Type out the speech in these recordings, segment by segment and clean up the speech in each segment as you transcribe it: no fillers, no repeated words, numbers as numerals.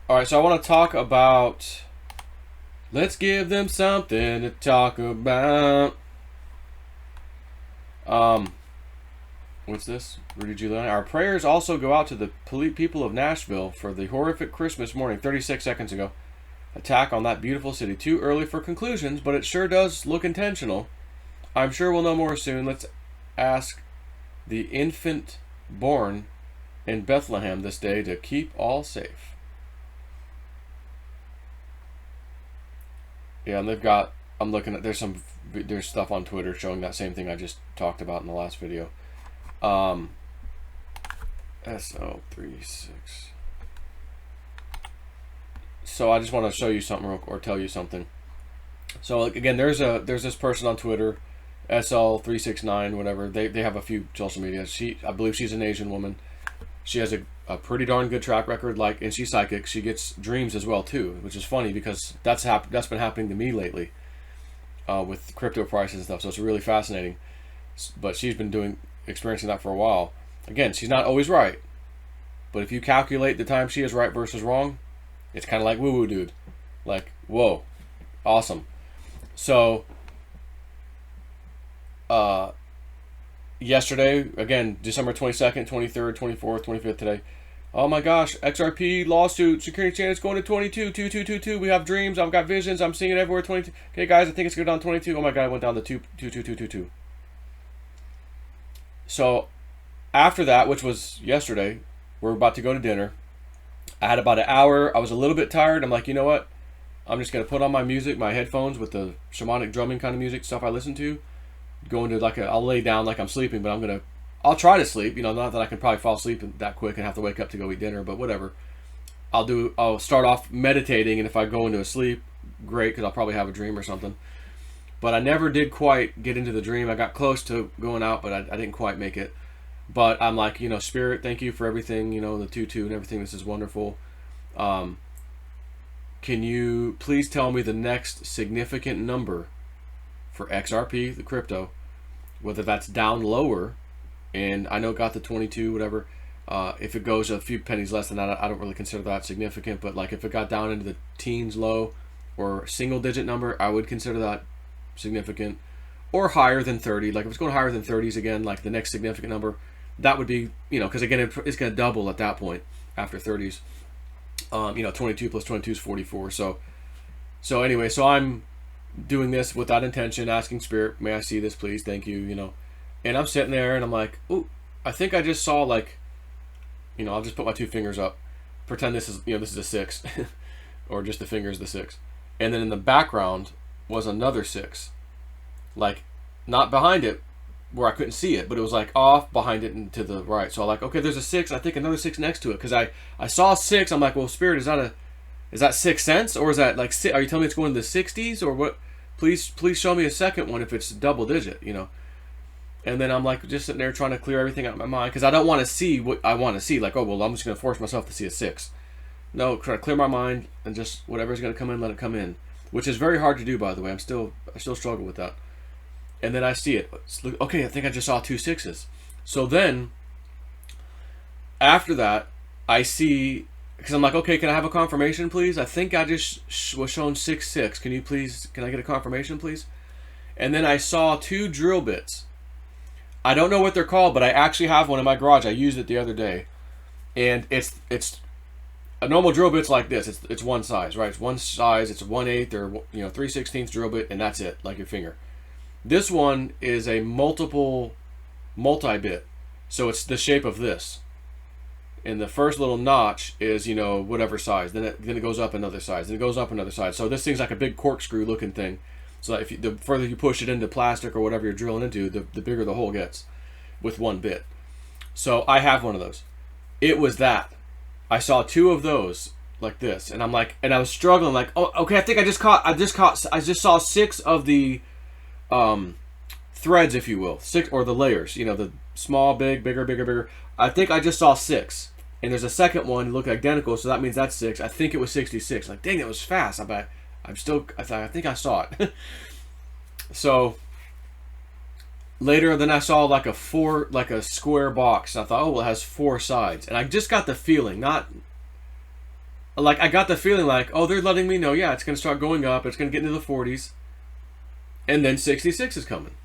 All right, so I want to talk about. Let's give them something to talk about. Um, what's this? Rudy Giuliani. Our prayers also go out to the people of Nashville for the horrific Christmas morning, 36 seconds ago, attack on that beautiful city. Too early for conclusions, but it sure does look intentional. I'm sure we'll know more soon. Let's ask the infant born in Bethlehem this day to keep all safe. Yeah, and they've got. I'm looking at. There's stuff on Twitter showing that same thing I just talked about in the last video. SO36. So I just want to show you something or tell you something. So again, there's this person on Twitter, SL369, whatever. They have a few social media. I believe she's an Asian woman. She has a pretty darn good track record, and she's psychic. She gets dreams as well too, which is funny because that's been happening to me lately, with crypto prices and stuff. So it's really fascinating. But she's been experiencing that for a while. Again, she's not always right, but if you calculate the time she is right versus wrong, it's kind of like woo woo, dude. Like, whoa, awesome. So, yesterday, again, December 22nd, 23rd, 24th, 25th today. Oh my gosh, XRP lawsuit, security chain is going to 22, 2222. We have dreams, I've got visions, I'm seeing it everywhere, 22. Okay, guys, I think it's going down 22. Oh my god, it went down to 2222. So, after that, which was yesterday, we're about to go to dinner. I had about an hour. I was a little bit tired. I'm like, you know what? I'm just going to put on my music, my headphones with the shamanic drumming kind of music, stuff I listen to. Go into I'll lay down like I'm sleeping, but I'll try to sleep. You know, not that I can probably fall asleep that quick and have to wake up to go eat dinner, but whatever. I'll start off meditating, and if I go into a sleep, great, because I'll probably have a dream or something. But I never did quite get into the dream. I got close to going out, but I didn't quite make it. But I'm like, Spirit, thank you for everything, the tutu and everything. This is wonderful. Can you please tell me the next significant number for XRP, the crypto, whether that's down lower, and I know it got the 22, whatever. If it goes a few pennies less than that, I don't really consider that significant. But like if it got down into the teens low or single digit number, I would consider that significant. Or higher than 30. Like if it's going higher than 30s again, like the next significant number, that would be, because again, it's going to double at that point after 30s. 22 plus 22 is 44. So anyway, so I'm doing this with that intention, asking Spirit, may I see this, please? Thank you, And I'm sitting there and I'm like, ooh, I think I just saw I'll just put my two fingers up, pretend this is, this is a 6, or just the fingers the 6. And then in the background was another 6. Like, not behind it where I couldn't see it, but it was like off behind it and to the right. So I'm like, okay, there's a 6. I think another 6 next to it, because I saw 6. I'm like, well, Spirit, is that 6 cents, or is that like? Are you telling me it's going to the 60s or what? Please show me a second one if it's double digit, And then I'm like just sitting there trying to clear everything out of my mind, because I don't want to see what I want to see. Like, oh well, I'm just going to force myself to see a 6. No, try to clear my mind and just whatever's going to come in, let it come in, which is very hard to do, by the way. I still struggle with that. And then I see it. Okay, I think I just saw 2 6s. So then, after that, I see, because I'm like, okay, can I have a confirmation, please? I think I just was shown 6 6. Can I get a confirmation, please? And then I saw 2 drill bits. I don't know what they're called, but I actually have one in my garage. I used it the other day. And it's a normal drill bit's like this. It's one size, right? It's one size. It's a 1/8 or 3/16 drill bit, and that's it, like your finger. This one is a multi-bit, so it's the shape of this. And the first little notch is, whatever size. Then it goes up another size. Then it goes up another size. So this thing's like a big corkscrew looking thing. So that the further you push it into plastic or whatever you're drilling into, the bigger the hole gets with one bit. So I have one of those. It was that. I saw 2 of those like this, and I'm like, and I was struggling, like, oh, okay, I think I just saw 6 of the threads, if you will, 6, or the layers, the small, big, bigger, bigger, bigger. I think I just saw 6, and there's a second one look identical, so that means that's 6. I think it was 66. Like, dang, that was fast. I think I saw it. So later, then I saw like a square box. I thought, oh, well, it has 4 sides, and I just got the feeling, not like I got the feeling like, oh, they're letting me know, yeah, it's going to start going up. It's going to get into the 40s. And then 66 is coming.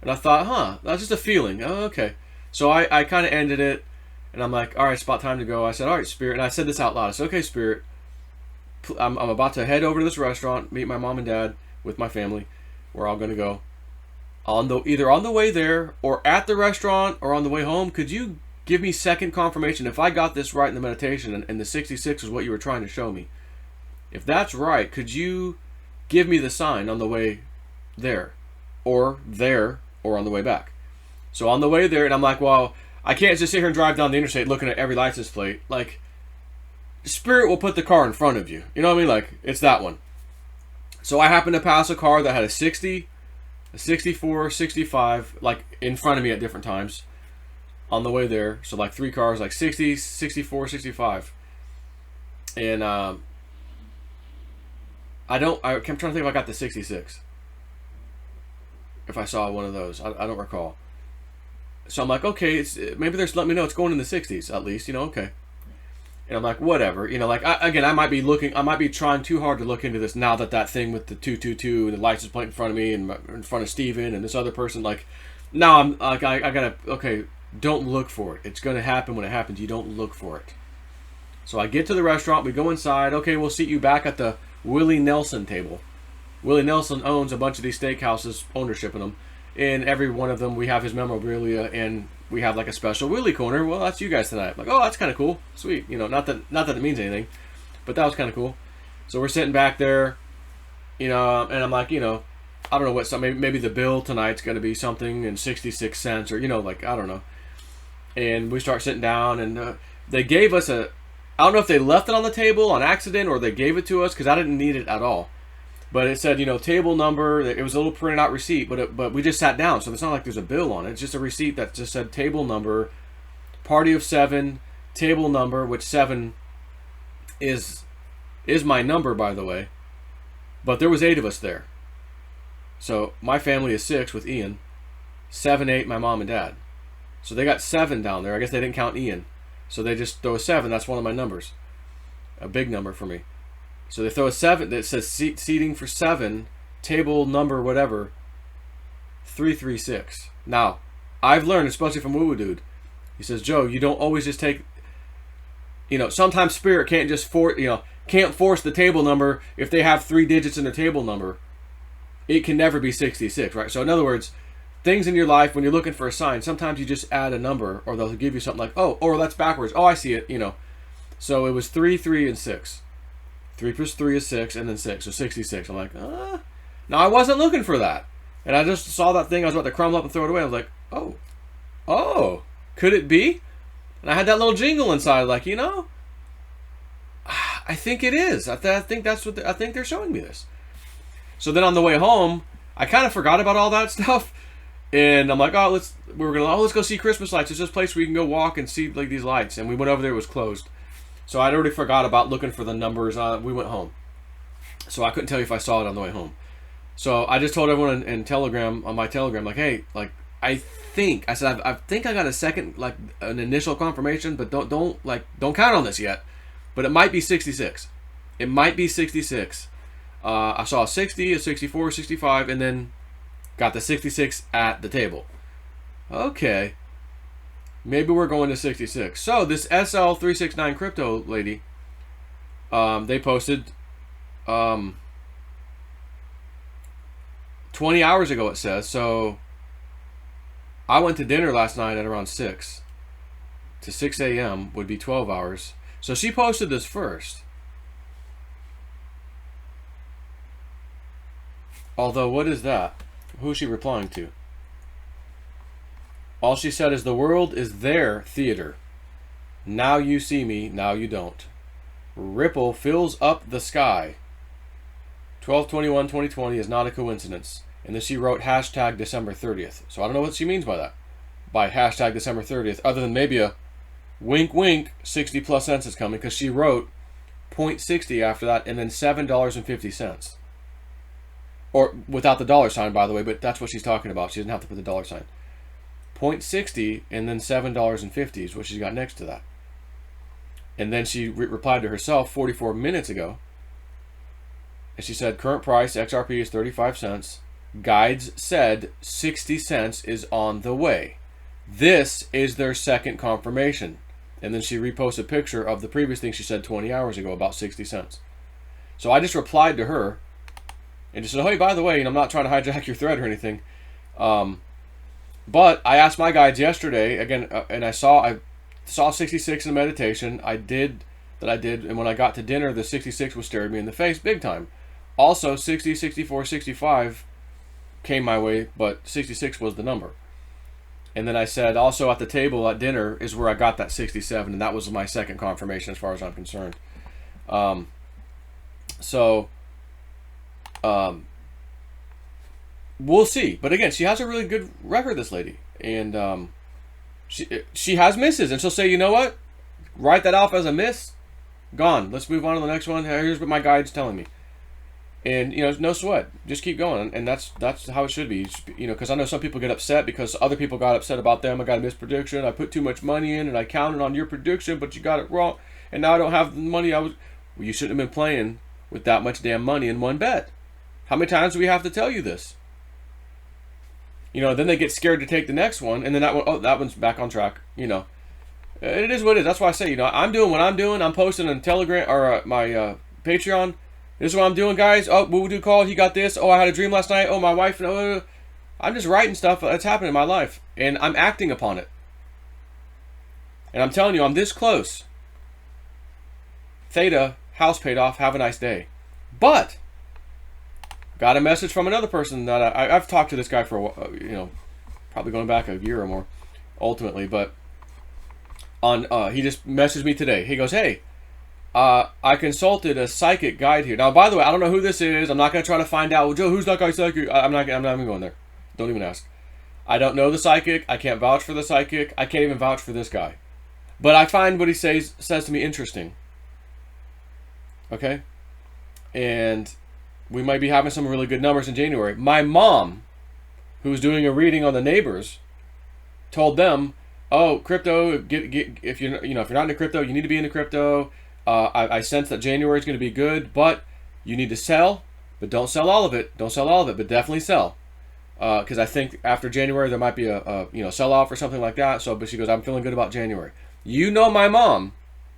And I thought, huh, that's just a feeling. Oh, okay. So I kind of ended it. And I'm like, all right, it's about time to go. I said, all right, Spirit. And I said this out loud. I said, okay, Spirit. I'm about to head over to this restaurant, meet my mom and dad with my family. We're all going to go. Either on the way there or at the restaurant or on the way home, could you give me second confirmation if I got this right in the meditation and the 66 is what you were trying to show me? If that's right, could you give me the sign on the way there or on the way back? So on the way there, and I'm like, well, I can't just sit here and drive down the interstate looking at every license plate. Like, Spirit will put the car in front of you. You know what I mean? Like, it's that one. So I happened to pass a car that had a 60, a 64, 65, like in front of me at different times on the way there. So like 3 cars, like 60, 64, 65. And I'm trying to think if I got the 66. If I saw one of those. I don't recall. So I'm like, okay, maybe they're just letting me know it's going in the 60s at least, okay. And I'm like, whatever, like, I might be trying too hard to look into this now that thing with the 222 and the license plate in front of me and in front of Steven and this other person, like, now I'm like, I gotta, okay, don't look for it. It's gonna happen when it happens. You don't look for it. So I get to the restaurant, we go inside, okay, we'll seat you back at the Willie Nelson table. Willie Nelson owns a bunch of these steakhouses, ownership in them. In every one of them, we have his memorabilia, and we have like a special Willie corner. Well, that's you guys tonight. I'm like, oh, that's kind of cool, sweet. Not that it means anything, but that was kind of cool. So we're sitting back there, and I'm like, I don't know what. Maybe the bill tonight's going to be something in 66 cents, or like I don't know. And we start sitting down, and they gave us I don't know if they left it on the table on accident or they gave it to us because I didn't need it at all. But it said, table number. It was a little printed out receipt, but we just sat down, so it's not like there's a bill on it. It's just a receipt that just said table number, party of 7, table number, which 7 is my number, by the way. But there was 8 of us there. So my family is 6 with Ian, 7, 8, my mom and dad. So they got 7 down there. I guess they didn't count Ian. So they just throw a 7. That's one of my numbers. A big number for me. So they throw a 7 that says seating for 7, table number whatever, 336. Now, I've learned, especially from Woo Woo Dude, he says, Joe, you don't always just take, sometimes Spirit can't just can't force the table number if they have 3 digits in their table number. It can never be 66, right? So in other words, things in your life, when you're looking for a sign, sometimes you just add a number, or they'll give you something like, oh, or that's backwards. Oh, I see it, So it was 3, 3, and 6. 3 plus 3 is 6, and then 6, so 66. I'm like, Now I wasn't looking for that. And I just saw that thing, I was about to crumble up and throw it away. I was like, oh, could it be? And I had that little jingle inside, like, I think it is. I think that's what, I think they're showing me this. So then on the way home, I kind of forgot about all that stuff. And I'm like, let's go see Christmas lights. It's this place where you can go walk and see like these lights. And we went over there, it was closed. So I'd already forgot about looking for the numbers. We went home. So I couldn't tell you if I saw it on the way home. So I just told everyone in Telegram, on my Telegram, like, hey, like, I think I got a second, like, an initial confirmation, but don't count on this yet. But it might be 66. It might be 66. I saw a 60, a 64, 65, and then got the 66 at the table. Okay. Maybe we're going to 66. So this SL369 crypto lady, they posted 20 hours ago, it says. So I went to dinner last night at around 6 to 6 a.m. would be 12 hours. So she posted this first. Although, what is that? Who's she replying to? All she said is, the world is their theater. Now you see me, now you don't. Ripple fills up the sky. 12/21/2020 is not a coincidence. And then she wrote hashtag December 30th. So I don't know what she means by that. By hashtag December 30th. Other than maybe a wink wink, 60 plus cents is coming. Because she wrote 0.60 after that and then $7.50. Or without the dollar sign, by the way. But that's what she's talking about. She doesn't have to put the dollar sign. 0.60 and then $7.50 is what she's got next to that. And then she replied to herself 44 minutes ago. And she said, current price, XRP is 35 cents. Guides said 60 cents is on the way. This is their second confirmation. And then she reposted a picture of the previous thing she said 20 hours ago about 60 cents. So I just replied to her and just said, hey, by the way, I'm not trying to hijack your thread or anything. But I asked my guides yesterday, again, and I saw 66 in meditation. I did, and when I got to dinner, the 66 was staring me in the face big time. Also, 60, 64, 65 came my way, but 66 was the number. And then I said, also at the table at dinner is where I got that 67, and that was my second confirmation as far as I'm concerned. We'll see. But again, she has a really good record, this lady. And she has misses, and she'll say, you know what? Write that off as a miss. Gone. Let's move on to the next one. Here's what my guide's telling me. And, you know, no sweat. Just keep going. And that's how it should be. You know, because I know some people get upset because other people got upset about them. I got a misprediction. I put too much money in, and I counted on your prediction, but you got it wrong. And now I don't have the money I was... Well, you shouldn't have been playing with that much damn money in one bet. How many times do we have to tell you this? You know, then they get scared to take the next one, and then that one, oh, that one's back on track. You know, it is what it is. That's why I say, you know, I'm doing what I'm doing. I'm posting on Telegram or my Patreon. This is what I'm doing, guys. Oh, what would you call? He got this. Oh, I had a dream last night. Oh, my wife. No, I'm just writing stuff that's happening in my life, and I'm acting upon it. And I'm telling you, I'm this close. Theta, house paid off. Have a nice day. But got a message from another person that I've talked to this guy for a while, you know, probably going back a year or more, ultimately. But he just messaged me today. He goes, hey, I consulted a psychic guide here. Now, by the way, I don't know who this is. I'm not going to try to find out. Well, Joe, who's that guy psychic? I'm not even going there. Don't even ask. I don't know the psychic. I can't vouch for the psychic. I can't even vouch for this guy. But I find what he says to me interesting. Okay? And we might be having some really good numbers in January. My mom, who was doing a reading on the neighbors, told them, oh, crypto, if you're not into crypto, you need to be into crypto. I sense that January is going to be good, but you need to sell, but don't sell all of it. Don't sell all of it, but definitely sell. Because I think after January there might be a sell-off or something like that. So, but she goes, I'm feeling good about January. You know my mom,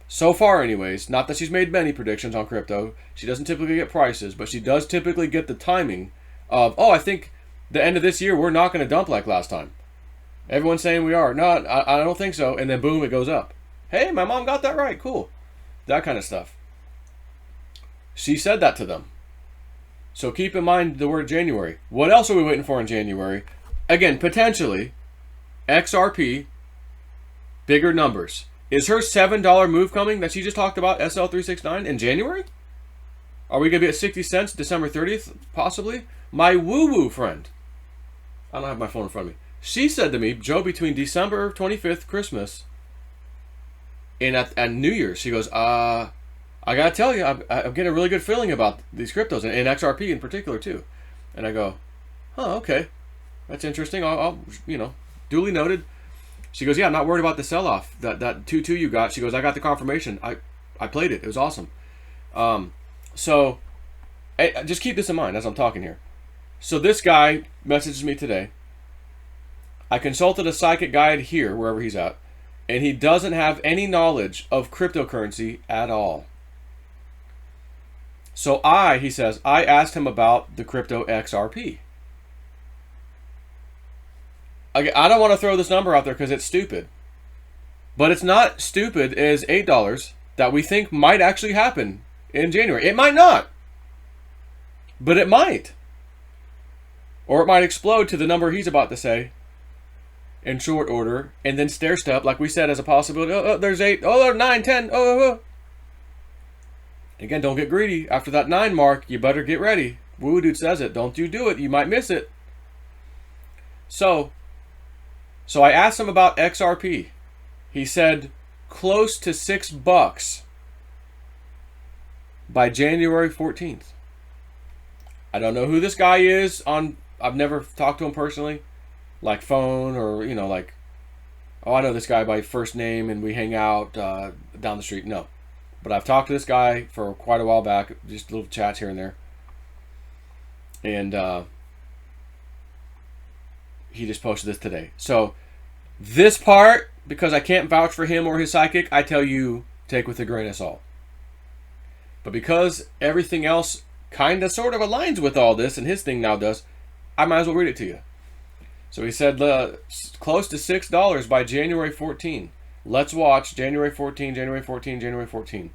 so far anyways, not that she's made many predictions on crypto. She doesn't typically get prices, but she does typically get the timing of, oh, I think the end of this year we're not going to dump like last time. Everyone's saying we are. No, I don't think so. And then boom, it goes up. Hey, my mom got that right. Cool. That kind of stuff. She said that to them. So keep in mind the word January. What else are we waiting for in January? Again, potentially, XRP, bigger numbers. Is her $7 move coming that she just talked about, SL369, in January? Are we going to be at 60 cents December 30th, possibly? My woo-woo friend, I don't have my phone in front of me. She said to me, Joe, between December 25th, Christmas, and at New Year's, she goes, I got to tell you, I'm getting a really good feeling about these cryptos, and XRP in particular, too. And I go, oh, okay. That's interesting. I'll duly noted. She goes, yeah, I'm not worried about the sell-off. That 2-2 you got. She goes, I got the confirmation. I played it. It was awesome. So just keep this in mind as I'm talking here. So this guy messages me today. I consulted a psychic guide here, wherever he's at, and he doesn't have any knowledge of cryptocurrency at all. So he says, I asked him about the crypto XRP. I don't want to throw this number out there because it's stupid. But it's not stupid as $8 that we think might actually happen in January. It might not. But it might. Or it might explode to the number he's about to say in short order, and then stair step, like we said, as a possibility. Oh, there's 8. Oh, there's 9, 10. Oh. Again, don't get greedy. After that 9 mark, you better get ready. Woo Dude says it. Don't you do it. You might miss it. So I asked him about XRP. He said close to $6 by January 14th. I don't know who this guy is I've never talked to him personally, like phone or, like oh, I know this guy by first name and we hang out down the street. No. But I've talked to this guy for quite a while back, just little chats here and there. And he just posted this today. So this part, because I can't vouch for him or his psychic, I tell you, take with a grain of salt. But because everything else kind of sort of aligns with all this, and his thing now does, I might as well read it to you. So he said close to $6 by January 14. Let's watch January 14, January 14, January 14.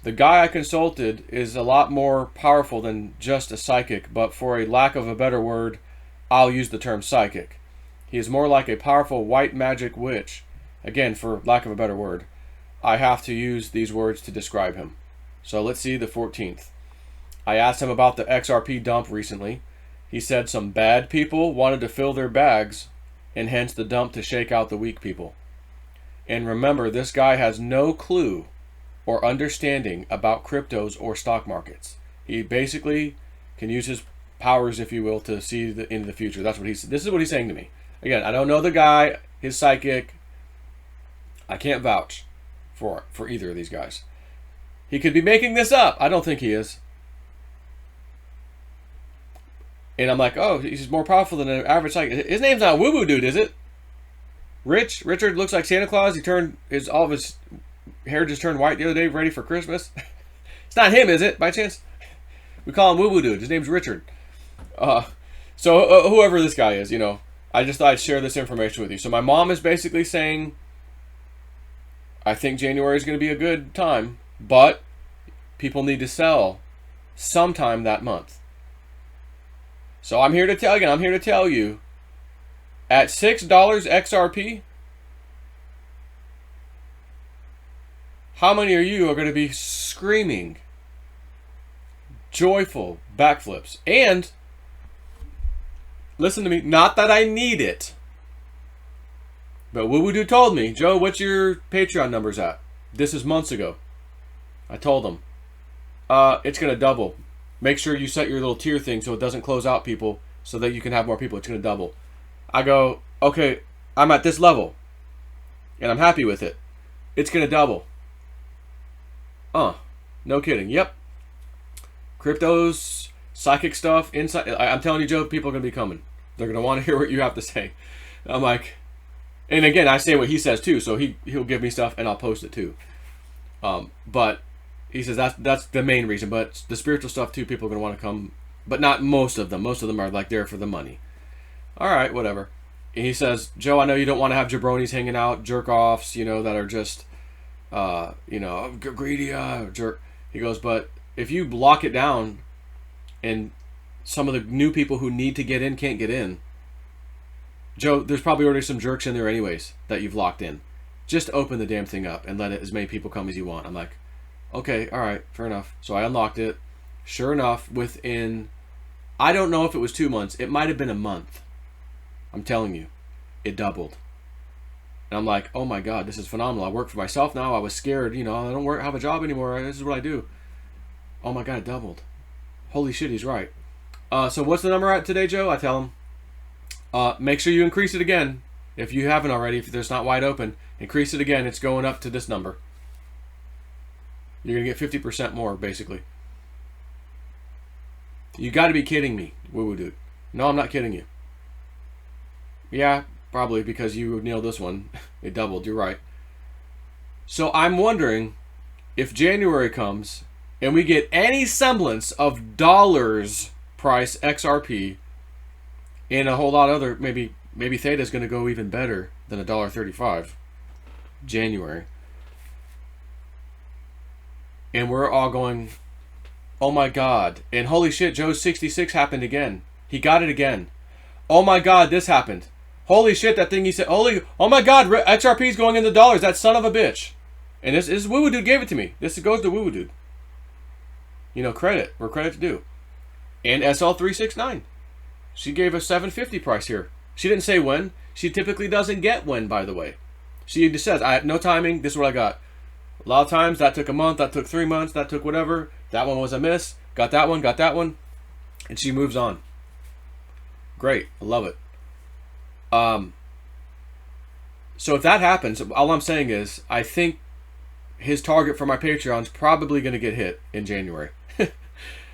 The guy I consulted is a lot more powerful than just a psychic, but for a lack of a better word, I'll use the term psychic. He is more like a powerful white magic witch. Again, for lack of a better word, I have to use these words to describe him. So let's see the 14th. I asked him about the XRP dump recently. He said some bad people wanted to fill their bags, and hence the dump to shake out the weak people. And remember, this guy has no clue or understanding about cryptos or stock markets. He basically can use his powers, if you will, to see into the future. That's what this is what he's saying to me. Again, I don't know the guy, his psychic. I can't vouch for either of these guys. He could be making this up. I don't think he is. And I'm like, oh, he's more powerful than an average psychic. His name's not Woo Woo Dude, is it? Richard looks like Santa Claus. All of his hair just turned white the other day, ready for Christmas. It's not him, is it, by chance? We call him Woo Woo Dude. His name's Richard. So whoever this guy is, I just thought I'd share this information with you. So my mom is basically saying, I think January is going to be a good time, but people need to sell sometime that month. So I'm here to tell you, at $6 XRP, how many of you are going to be screaming joyful backflips? And listen to me, not that I need it, but Woo Woo Dude told me, Joe, what's your Patreon numbers at? This is months ago. I told him, it's going to double. Make sure you set your little tier thing so it doesn't close out people so that you can have more people. It's going to double. I go, okay, I'm at this level and I'm happy with it. It's going to double. No kidding. Yep. Cryptos, psychic stuff, inside. I'm telling you, Joe, people are going to be coming. They're going to want to hear what you have to say. I'm like, and again, I say what he says too, so he'll give me stuff and I'll post it too. But he says that's the main reason. But the spiritual stuff too, people are going to want to come, but not most of them. Most of them are like there for the money. All right, whatever. And he says, Joe, I know you don't want to have jabronis hanging out, jerk-offs, that are just, greedy, jerk. He goes, but if you lock it down and some of the new people who need to get in can't get in, Joe, there's probably already some jerks in there anyways that you've locked in. Just open the damn thing up and let as many people come as you want. I'm like, okay, all right, fair enough. So I unlocked it. Sure enough, within, I don't know if it was 2 months. It might have been a month. I'm telling you, it doubled. And I'm like, oh my God, this is phenomenal. I work for myself now. I was scared, I don't have a job anymore. This is what I do. Oh my God, it doubled. Holy shit, he's right. So what's the number at today, Joe? I tell him, make sure you increase it again. If you haven't already, if it's not wide open, increase it again. It's going up to this number. You're going to get 50% more, basically. You got to be kidding me, Woo Woo Dude. No, I'm not kidding you. Yeah, probably because you nailed this one. It doubled, you're right. So I'm wondering if January comes and we get any semblance of dollars price XRP and a whole lot of other, maybe Theta is going to go even better than $1.35 January. And we're all going, oh my God. And holy shit, Joe's 66 happened again. He got it again. Oh my God, this happened. Holy shit, that thing he said, oh my God, XRP is going into dollars. That son of a bitch. And this Woo Woo Dude gave it to me. This goes to Woo Woo Dude. Credit where credit's due. And SL369. She gave a $7.50 price here. She didn't say when. She typically doesn't get when, by the way. She just says, I had no timing. This is what I got. A lot of times that took a month, that took 3 months, that took whatever. That one was a miss. Got that one. And she moves on. Great. I love it. So if that happens, all I'm saying is I think his target for my Patreon's probably going to get hit in January.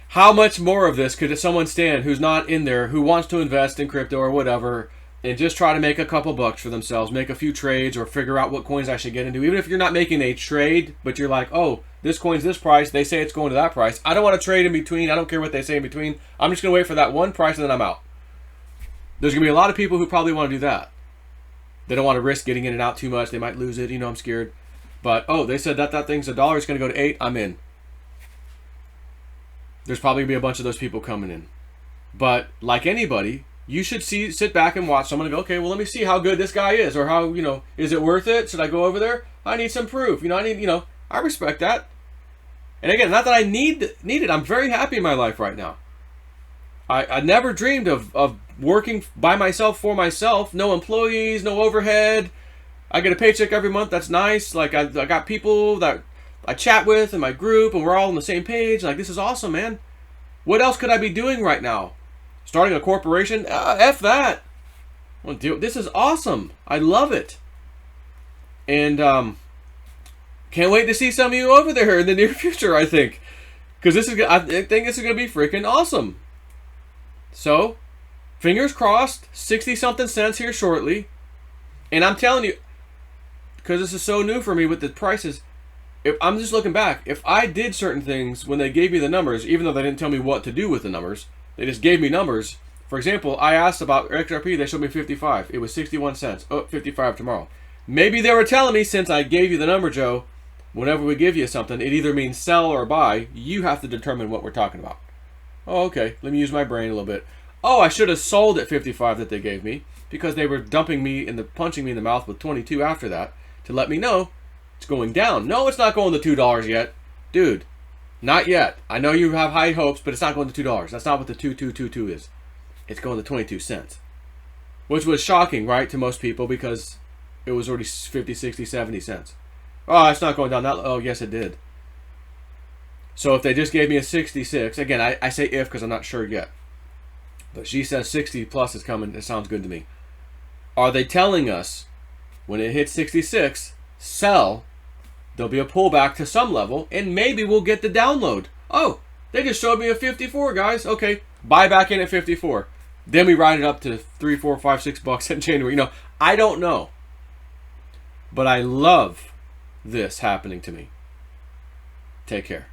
How much more of this could someone stand who's not in there, who wants to invest in crypto or whatever, and just try to make a couple bucks for themselves, make a few trades, or figure out what coins I should get into? Even if you're not making a trade, but you're like, oh, this coin's this price, they say it's going to that price. I don't want to trade in between. I don't care what they say in between. I'm just going to wait for that one price and then I'm out. There's going to be a lot of people who probably want to do that. They don't want to risk getting in and out too much. They might lose it. I'm scared. But, oh, they said that thing's $1. It's going to go to 8. I'm in. There's probably going to be a bunch of those people coming in. But, like anybody, you should sit back and watch someone and go, okay, well, let me see how good this guy is. Or how, is it worth it? Should I go over there? I need some proof. I respect that. And again, not that I need it. I'm very happy in my life right now. I never dreamed of working by myself for myself. No employees, no overhead. I get a paycheck every month. That's nice. Like, I got people that I chat with in my group, and we're all on the same page. Like, this is awesome, man. What else could I be doing right now? Starting a corporation? F that. This is awesome. I love it. And can't wait to see some of you over there in the near future, I think. Because I think this is going to be freaking awesome. So, fingers crossed, 60-something cents here shortly. And I'm telling you, because this is so new for me with the prices, if I'm just looking back, if I did certain things when they gave me the numbers, even though they didn't tell me what to do with the numbers, they just gave me numbers. For example, I asked about XRP, they showed me 55. It was 61 cents. Oh, 55 tomorrow. Maybe they were telling me, since I gave you the number, Joe, whenever we give you something, it either means sell or buy. You have to determine what we're talking about. Oh, okay. Let me use my brain a little bit. Oh, I should have sold at 55 that they gave me, because they were punching me in the mouth with 22 after that to let me know it's going down. No, it's not going to $2 yet. Dude, not yet. I know you have high hopes, but it's not going to $2. That's not what the 2222 is. It's going to 22 cents. Which was shocking, right, to most people, because it was already 50, 60, 70 cents. Oh, it's not going down that low. Oh, yes, it did. So if they just gave me a 66, again, I say if because I'm not sure yet. But she says 60 plus is coming. It sounds good to me. Are they telling us when it hits 66, sell, there'll be a pullback to some level, and maybe we'll get the download? Oh, they just showed me a 54, guys. Okay, buy back in at 54. Then we ride it up to $3, $4, $5, $6 in January. I don't know. But I love this happening to me. Take care.